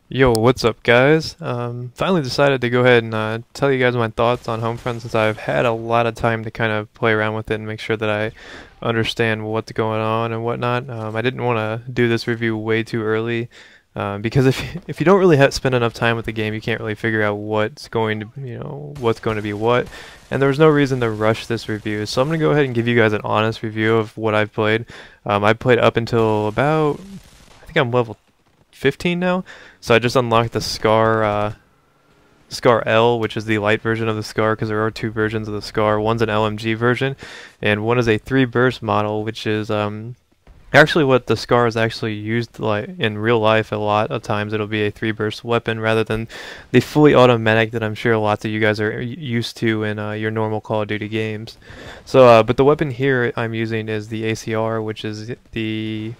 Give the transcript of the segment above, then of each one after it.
Yo, what's up, guys? Finally decided to go ahead and tell you guys my thoughts on Homefront since I've had a lot of time to kind of play around with it and make sure that I understand what's going on and whatnot. I didn't want to do this review way too early because if you don't really spend enough time with the game, you can't really figure out what's going to what's going to be what. And there was no reason to rush this review, so I'm gonna go ahead and give you guys an honest review of what I've played. I've played up until about I think I'm level 15 now. So I just unlocked the Scar L, which is the light version of the Scar, because there are two versions of the Scar. One's an LMG version, and one is a 3-burst model, which is actually what the Scar is actually used like in real life. A lot of times it'll be a 3-burst weapon rather than the fully automatic that I'm sure lots of you guys are used to in your normal Call of Duty games. So, but the weapon here I'm using is the ACR, which is the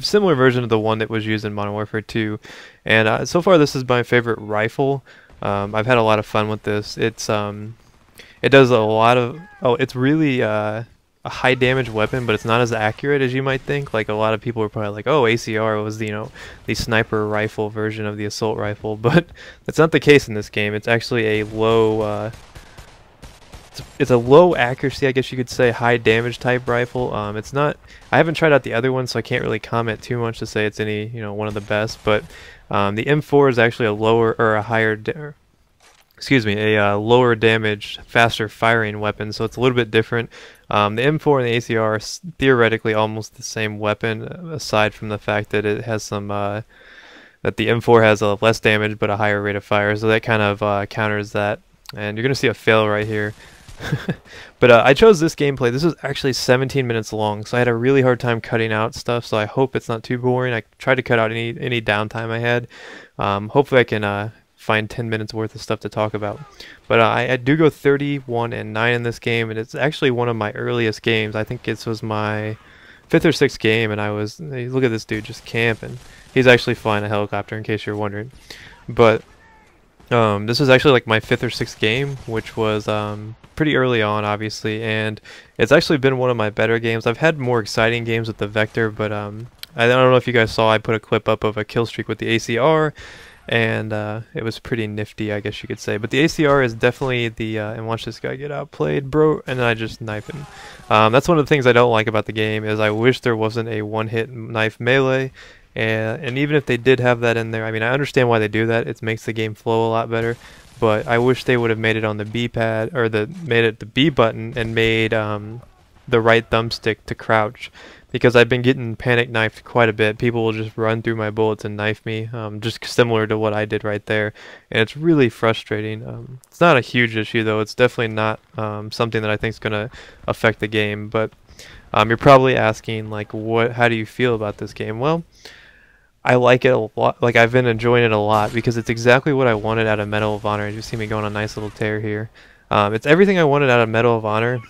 similar version of the one that was used in Modern Warfare 2, and so far this is my favorite rifle. I've had a lot of fun with this. It does a lot of it's really a high damage weapon, but it's not as accurate as you might think. Like a lot of people are probably like, oh, ACR was the sniper rifle version of the assault rifle, but that's not the case in this game. It's actually a low it's a low accuracy, I guess you could say, high damage type rifle. It's not. I haven't tried out the other one, so I can't really comment too much to say it's any, one of the best. But the M4 is actually a lower or a higher, excuse me, a lower damage, faster firing weapon. So it's a little bit different. The M4 and the ACR are theoretically almost the same weapon, aside from the fact that it has some. That the M4 has a less damage but a higher rate of fire, so that kind of counters that. And you're gonna see a fail right here. But I chose this gameplay. This is actually 17 minutes long, so I had a really hard time cutting out stuff, so I hope it's not too boring. I tried to cut out any downtime I had. Hopefully I can find 10 minutes worth of stuff to talk about. But I do go 31-9 in this game, and it's actually one of my earliest games. I think this was my 5th or 6th game, and look at this dude just camping. He's actually flying a helicopter, in case you're wondering. But this is actually like my 5th or 6th game, which was pretty early on, obviously, and it's actually been one of my better games. I've had more exciting games with the Vector, but I don't know if you guys saw, I put a clip up of a kill streak with the ACR, and it was pretty nifty, I guess you could say. But the ACR is definitely the and watch this guy get outplayed, bro, and then I just knife him. That's one of the things I don't like about the game, is I wish there wasn't a one-hit knife melee. And even if they did have that in there, I mean, I understand why they do that. It makes the game flow a lot better. But I wish they would have made it on the B pad, or made it the B button, and made the right thumbstick to crouch. Because I've been getting panic knifed quite a bit. People will just run through my bullets and knife me, just similar to what I did right there. And it's really frustrating. It's not a huge issue though. It's definitely not something that I think is going to affect the game. But you're probably asking, like, how do you feel about this game? Well, I like it a lot. Like, I've been enjoying it a lot because it's exactly what I wanted out of Medal of Honor. You see me going on a nice little tear here. It's everything I wanted out of Medal of Honor.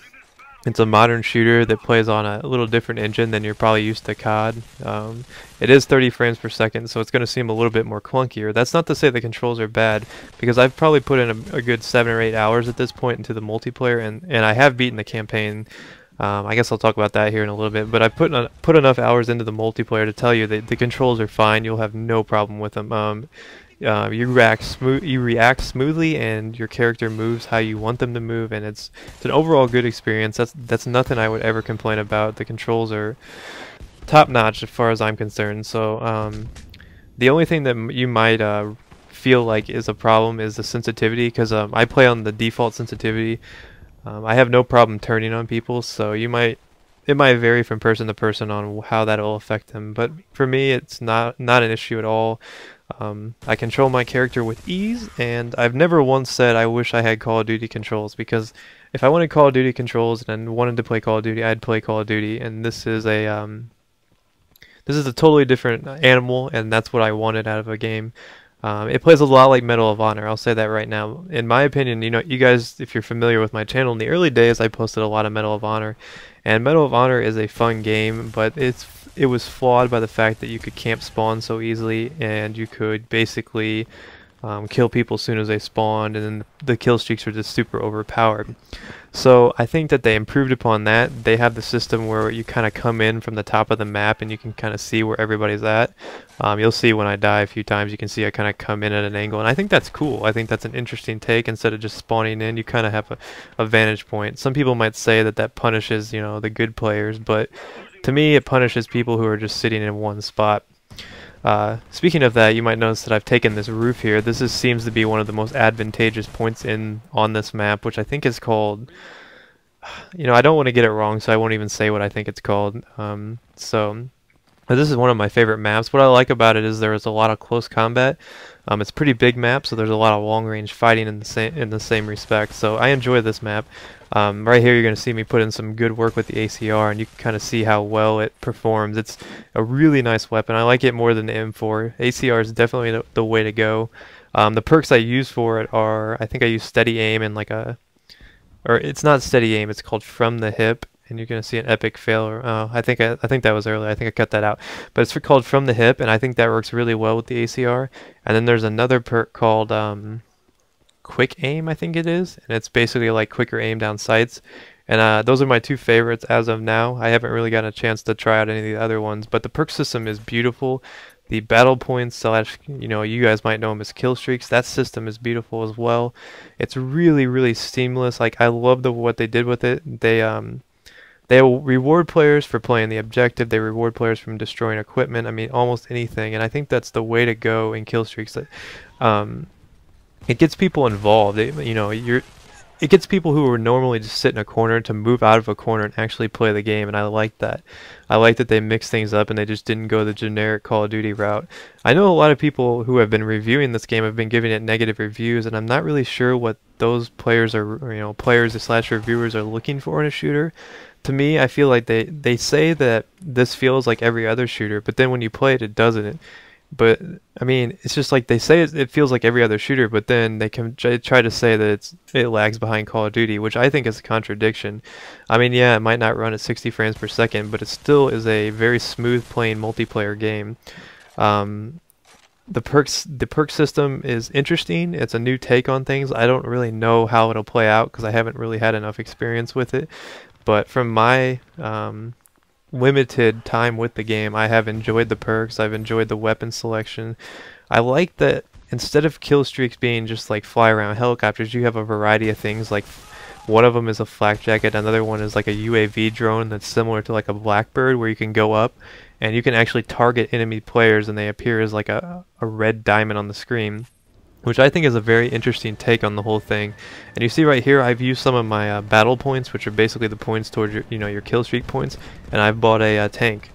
It's a modern shooter that plays on a little different engine than you're probably used to COD. It is 30 frames per second, so it's going to seem a little bit more clunkier. That's not to say the controls are bad, because I've probably put in a good 7 or 8 hours at this point into the multiplayer, and I have beaten the campaign. I guess I'll talk about that here in a little bit, but I put enough hours into the multiplayer to tell you that the controls are fine. You'll have no problem with them. You react smoothly, and your character moves how you want them to move, and it's an overall good experience. That's nothing I would ever complain about. The controls are top notch as far as I'm concerned. So the only thing that you might feel like is a problem is the sensitivity, because I play on the default sensitivity. I have no problem turning on people, so it might vary from person to person on how that will affect them. But for me, it's not an issue at all. I control my character with ease, and I've never once said I wish I had Call of Duty controls, because if I wanted Call of Duty controls and wanted to play Call of Duty, I'd play Call of Duty. And this is a totally different animal, and that's what I wanted out of a game. It plays a lot like Medal of Honor, I'll say that right now. In my opinion, you guys, if you're familiar with my channel, in the early days I posted a lot of Medal of Honor. And Medal of Honor is a fun game, but it was flawed by the fact that you could camp spawn so easily, and you could basically kill people as soon as they spawned, and then the kill streaks are just super overpowered. So I think that they improved upon that. They have the system where you kind of come in from the top of the map and you can kind of see where everybody's at. You'll see when I die a few times, you can see I kind of come in at an angle, and I think that's cool. I think that's an interesting take. Instead of just spawning in, you kind of have a vantage point. Some people might say that that punishes, you know, the good players, but to me it punishes people who are just sitting in one spot. Speaking of that, you might notice that I've taken this roof here. This seems to be one of the most advantageous points on this map, which I think is called, you know, I don't want to get it wrong, so I won't even say what I think it's called. But this is one of my favorite maps. What I like about it is there is a lot of close combat. It's a pretty big map, so there's a lot of long-range fighting in the same respect. So I enjoy this map. Right here, you're going to see me put in some good work with the ACR, and you can kind of see how well it performs. It's a really nice weapon. I like it more than the M4. ACR is definitely the way to go. The perks I use for it are, I think I use steady aim and or it's not steady aim. It's called From the Hip. And you're going to see an epic fail. I think that was earlier. I think I cut that out. But it's called From the Hip, and I think that works really well with the ACR. And then there's another perk called Quick Aim, I think it is. And it's basically like quicker aim down sights. And those are my two favorites as of now. I haven't really gotten a chance to try out any of the other ones. But the perk system is beautiful. The battle points, you know, you guys might know them as kill streaks. That system is beautiful as well. It's really, really seamless. Like, I love what they did with it. They will reward players for playing the objective. They reward players from destroying equipment. I mean, almost anything. And I think that's the way to go in kill streaks. It gets people involved. It gets people who would normally just sit in a corner to move out of a corner and actually play the game. And I like that. I like that they mix things up and they just didn't go the generic Call of Duty route. I know a lot of people who have been reviewing this game have been giving it negative reviews, and I'm not really sure what those players are, players / reviewers are looking for in a shooter. To me, I feel like they say that this feels like every other shooter, but then when you play it, it doesn't. But I mean, it's just like they say it feels like every other shooter, but then they try to say that it lags behind Call of Duty, which I think is a contradiction. I mean, yeah, it might not run at 60 frames per second, but it still is a very smooth playing multiplayer game. The perk system is interesting. It's a new take on things. I don't really know how it'll play out because I haven't really had enough experience with it. But from my limited time with the game, I have enjoyed the perks. I've enjoyed the weapon selection. I like that instead of kill streaks being just like fly around helicopters, you have a variety of things. Like one of them is a flak jacket, another one is like a UAV drone that's similar to like a Blackbird, where you can go up and you can actually target enemy players and they appear as like a red diamond on the screen, which I think is a very interesting take on the whole thing. And you see right here, I've used some of my battle points, which are basically the points towards your kill streak points, and I've bought a tank.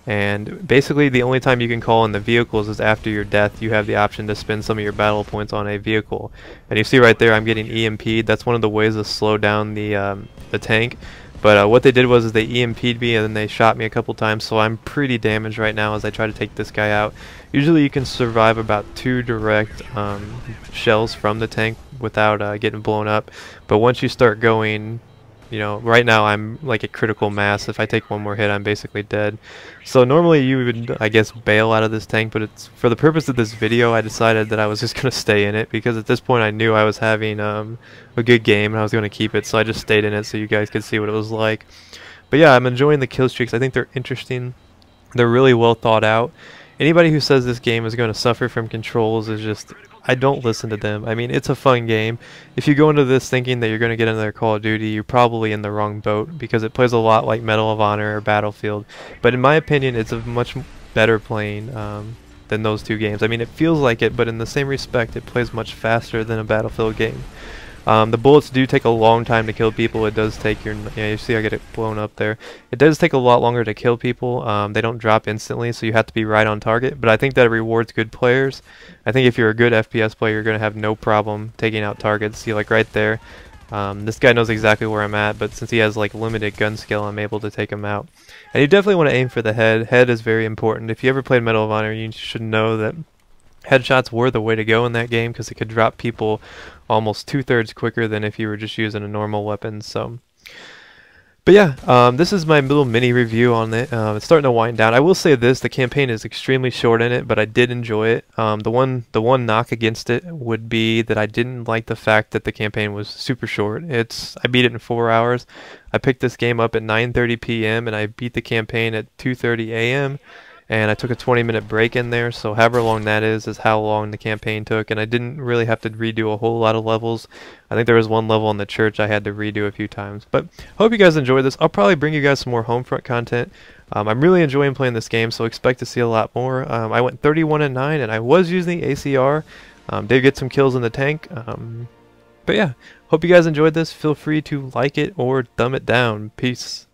And basically the only time you can call in the vehicles is after your death. You have the option to spend some of your battle points on a vehicle. And you see right there, I'm getting EMP'd. That's one of the ways to slow down the tank. But what they did was they EMP'd me and then they shot me a couple times, so I'm pretty damaged right now as I try to take this guy out. Usually you can survive about 2 direct shells from the tank without getting blown up. But once you start going, right now I'm like at critical mass. If I take one more hit, I'm basically dead. So normally you would, I guess, bail out of this tank, but it's for the purpose of this video, I decided that I was just going to stay in it, because at this point I knew I was having a good game and I was going to keep it, so I just stayed in it so you guys could see what it was like. But yeah, I'm enjoying the kill streaks. I think they're interesting. They're really well thought out. Anybody who says this game is going to suffer from controls is just, I don't listen to them. I mean, it's a fun game. If you go into this thinking that you're going to get another Call of Duty, you're probably in the wrong boat, because it plays a lot like Medal of Honor or Battlefield. But in my opinion, it's a much better playing than those two games. I mean, it feels like it, but in the same respect, it plays much faster than a Battlefield game. The bullets do take a long time to kill people. It does take you see I get it blown up there. It does take a lot longer to kill people. They don't drop instantly, so you have to be right on target. But I think that rewards good players. I think if you're a good FPS player, you're going to have no problem taking out targets. See, like right there, this guy knows exactly where I'm at, but since he has like limited gun skill, I'm able to take him out. And you definitely want to aim for the head. Head is very important. If you ever played Medal of Honor, you should know that headshots were the way to go in that game, because it could drop people almost 2/3 quicker than if you were just using a normal weapon. So But yeah, this is my little mini review on it. It's starting to wind down. I will say this: the campaign is extremely short in it, but I did enjoy it. The one knock against it would be that I didn't like the fact that the campaign was super short. I beat it in 4 hours. I picked this game up at 9:30 p.m. and I beat the campaign at 2:30 a.m. and I took a 20-minute break in there, so however long that is how long the campaign took, and I didn't really have to redo a whole lot of levels. I think there was one level in the church I had to redo a few times. But hope you guys enjoyed this. I'll probably bring you guys some more Homefront content. I'm really enjoying playing this game, so expect to see a lot more. I went 31-9, and I was using the ACR. Did get some kills in the tank. But yeah, hope you guys enjoyed this. Feel free to like it or dumb it down. Peace.